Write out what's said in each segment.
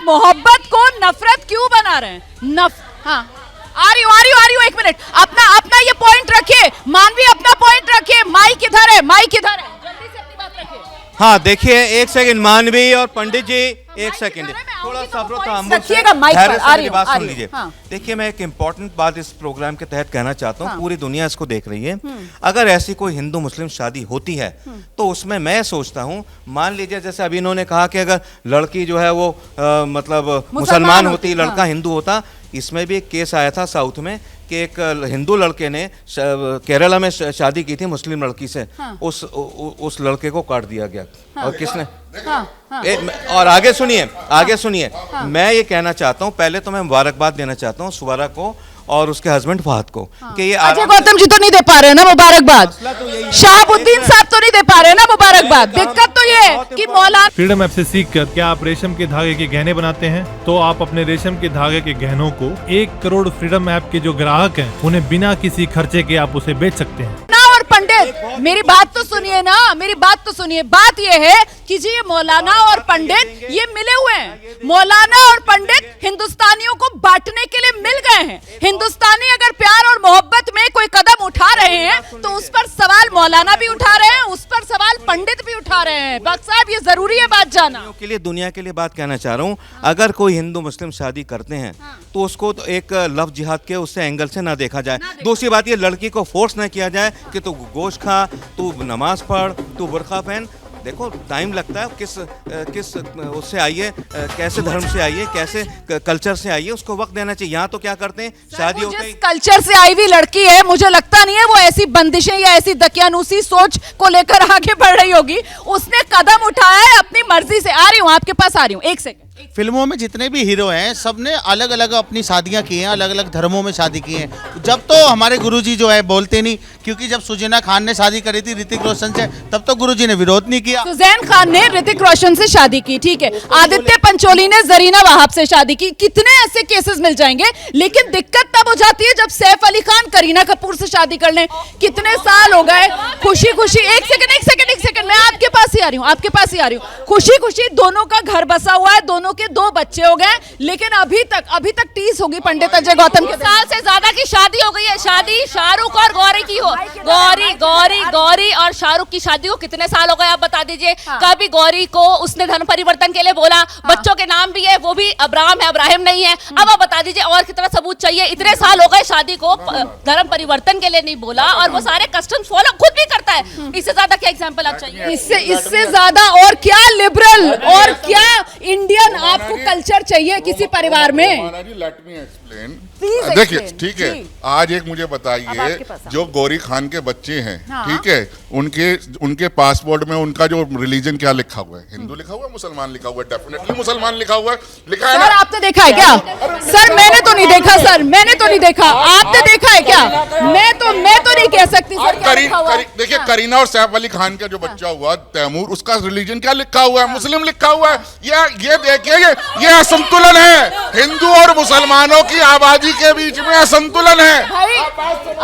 मोहब्बत को नफरत क्यों बना रहे हैं? हाँ आ रही हूँ, एक मिनट। अपना ये पॉइंट रखिए, मानवी अपना पॉइंट रखिए। माइक किधर है? जल्दी से अपनी बात रखिए। हाँ देखिए, एक सेकंड मानवी और पंडित जी, एक सेकंड थोड़ा सब्र से बात सुन लीजिए। देखिए, मैं एक इम्पोर्टेंट बात इस प्रोग्राम के तहत कहना चाहता हूँ। पूरी दुनिया इसको देख रही है। अगर ऐसी कोई हिंदू मुस्लिम शादी होती है तो उसमें मैं सोचता हूँ, मान लीजिए जैसे अभी इन्होंने कहा कि अगर लड़की जो है वो मतलब मुसलमान होती, लड़का हिंदू होता। इसमें भी एक केस आया था साउथ में कि एक हिंदू लड़के ने केरला में शादी की थी मुस्लिम लड़की से। उस लड़के को काट दिया गया। और किसने? और आगे सुनिए, मैं ये कहना चाहता हूँ, पहले तो मैं मुबारकबाद देना चाहता हूँ स्वरा को और उसके हस्बैंड फहद को कि ये अजय गौतम जी तो नहीं दे पा रहे हैं ना मुबारकबाद, शाहबुद्दीन साहब तो नहीं दे पा रहे हैं ना मुबारकबाद। दिक्कत तो ये है कि मौलाना फ्रीडम ऐप से सीखकर क्या आप रेशम के धागे के गहने बनाते हैं? तो आप अपने रेशम के धागे के गहनों को 1 करोड़ फ्रीडम ऐप के जो ग्राहक हैं उन्हें बिना किसी खर्चे के आप उसे बेच सकते हैं। और पंडित, मेरी बात तो सुनिए ना, मेरी बात तो सुनिए। बात ये है कि जी ये मौलाना और पंडित ये मिले हुए हैं। मौलाना और पंडित हिंदुस्तानियों को बांटने के लिए मिल गए हैं। हिंदुस्तानी अगर प्यार और मोहब्बत में कोई कदम उठा रहे हैं तो उस पर सवाल मौलाना भी उठा रहे हैं, उस पर सवाल पंडित भी उठा रहे हैं। बख्श साहब, ये जरूरी है बात जाना। के लिए दुनिया के लिए बात कहना चाह रहा हूँ। अगर कोई हिंदू मुस्लिम शादी करते हैं तो उसको तो एक लव जिहाद के उससे एंगल से ना देखा जाए। दूसरी बात, ये लड़की को फोर्स ना किया जाए कि तू गोश्त खा, तू नमाज पढ़, तू बुर्का पहन। देखो, टाइम लगता है, किस उससे आई है, कैसे धर्म से आई है, कैसे कल्चर से आई है, उसको वक्त देना चाहिए। यहाँ तो क्या करते हैं, शादी होते ही कल्चर से आई हुई लड़की है, मुझे लगता नहीं है वो ऐसी बंदिशें या ऐसी दकियानूसी सोच को लेकर आगे बढ़ रही होगी। उसने कदम उठाया है अपनी मर्जी से। आ रही हूँ, आपके पास आ रही हूँ, एक सेकंड। फिल्मों में जितने भी हीरो हैं सबने अलग अलग अपनी शादियां की हैं, अलग अलग धर्मों में शादी की हैं। जब तो हमारे गुरुजी जो है बोलते नहीं, क्योंकि जब सुजैना खान ने शादी करी थी ऋतिक रोशन से, तब तो गुरुजी ने विरोध नहीं किया। सुजैन खान ने ऋतिक रोशन से शादी की, ठीक है। आदित्य पंचोली ने जरीना वहाब से शादी की। कितने ऐसे केसेस मिल जाएंगे। लेकिन दिक्कत तब हो जाती है जब सैफ अली खान करीना कपूर से शादी कर लें। कितने साल हो गए, खुशी खुशी, एक सेकंड, मैं आपके पास ही आ रही हूँ। खुशी खुशी दोनों का घर बसा हुआ है, दोनों के 2 बच्चे हो गए, लेकिन अभी तक टीस होगी पंडित अजय गौतम के। साल से ज्यादा की शादी हो गई है। शादी शाहरुख और गौरी की हो, गौरी और शाहरुख की शादी को कितने साल हो गए आप बता दीजिए। कभी गौरी को उसने धर्म परिवर्तन के लिए बोला, बच्चों के नाम भी है, वो भी अब्राहम है, अब्राहिम नहीं है। अब आप बता दीजिए और कितना सबूत चाहिए। इतने साल हो गए शादी को, धर्म परिवर्तन के लिए नहीं बोला और वो सारे कस्टम फॉलो खुद भी करता है। इससे ज्यादा क्या एग्जाम्पल आप चाहिए? इससे ज्यादा और क्या लिबरल और क्या इंडियन आपको कल्चर चाहिए किसी परिवार में? Let me explain. देखिए, ठीक है, आज एक मुझे बताइए, जो गौरी खान के बच्चे हैं, ठीक है, उनके पासपोर्ट में उनका जो रिलीजन क्या लिखा हुआ है? हिंदू लिखा हुआ है, मुसलमान लिखा हुआ है? डेफिनेटली मुसलमान लिखा हुआ है, लिखा है ना? सर, आपने देखा है क्या? सर, मैंने तो नहीं देखा। सर, मैंने तो नहीं देखा। आपने देखा है क्या? मैं तो नहीं कह सकती सर। देखिए, करीना और सैफ अली खान का जो बच्चा हुआ तैमूर, उसका रिलीजन क्या लिखा हुआ है? मुस्लिम लिखा हुआ है। ये देखिए, ये असंतुलन है। हिंदू और मुसलमानों की आबादी के बीच में असंतुलन है भाई।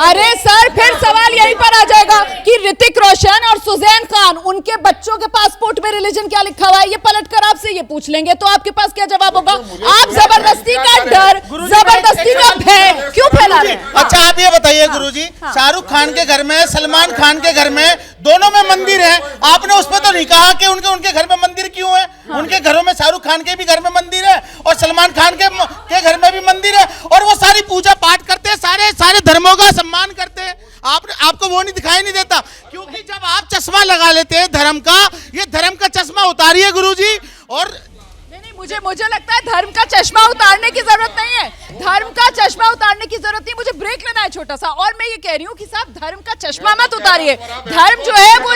अरे सर, फिर सवाल यहीं पर आ जाएगा कि ऋतिक रोशन और सुजैन खान, उनके बच्चों के पासपोर्ट में रिलीजन क्या लिखा हुआ है? ये पलटकर आपसे ये पूछ लेंगे तो आपके पास क्या जवाब होगा? आप जबरदस्ती का डर, जबरदस्ती का भय क्यों फैला रहे हैं? अच्छा, आप ये बताइए गुरुजी, शाहरुख खान के घर में, सलमान खान के घर में, दोनों में मंदिर है। आपने उस पर तो नहीं कहा कि उनके घर में मंदिर क्यों है? उनके घरों में, शाहरुख खान के भी घर में मंदिर है और सलमान खान के घर में भी मंदिर है, और वो सारी पूजा पाठ करते हैं, सारे धर्मों का सम्मान करते हैं। आपको वो नहीं दिखाई नहीं देता, क्योंकि जब आप चश्मा लगा लेते हैं धर्म का, ये धर्म का चश्मा उतारिए गुरुजी। और मुझे लगता है धर्म का चश्मा उतारने की जरूरत नहीं है। धर्म का चश्मा उतारने की जरूरत नहीं। मुझे ब्रेक लेना है छोटा सा, और मैं ये कह रही हूँ कि साहब धर्म का चश्मा मत उतारिए। धर्म जो है वो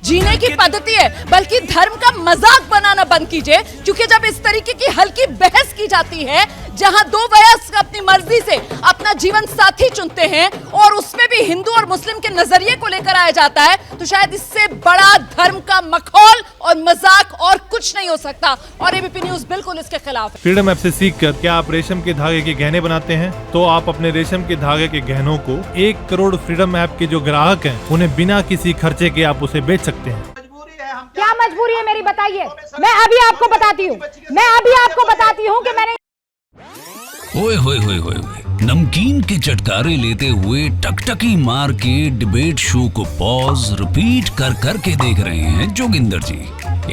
जीने की पद्धति है, बल्कि धर्म का मजाक बनाना बंद कीजिए। क्योंकि जब इस तरीके की हल्की बहस की जाती है, जहां 2 वयस्क अपनी मर्जी से अपना जीवन साथी चुनते हैं और उसमें भी हिंदू और मुस्लिम के नजरिए को लेकर आया जाता है, तो शायद इससे बड़ा धर्म का मखौल और मजाक और कुछ नहीं हो सकता। और एबीपी न्यूज़ बिल्कुल इसके खिलाफ है। फ्रीडम ऐप से सीखकर क्या आप रेशम के धागे के गहने बनाते हैं? तो आप अपने रेशम के धागे के गहनों को 1 करोड़ फ्रीडम ऐप के जो ग्राहक हैं उन्हें बिना किसी खर्चे के आप उसे बेच सकते हैं। क्या मजबूरी है मेरी, बताइए। मैं अभी आपको बताती हूँ कि मैंने ओए होए होए होए नमकीन के चटकारे लेते हुए टकटकी मार के डिबेट शो को पॉज रिपीट कर करके देख रहे हैं जोगिंदर जी।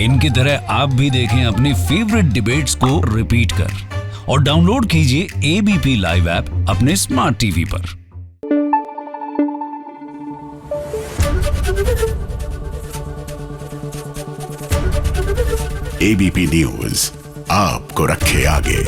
इनकी तरह आप भी देखें अपनी फेवरेट डिबेट्स को रिपीट कर और डाउनलोड कीजिए एबीपी लाइव ऐप अपने स्मार्ट टीवी पर। एबीपी न्यूज आपको रखे आगे।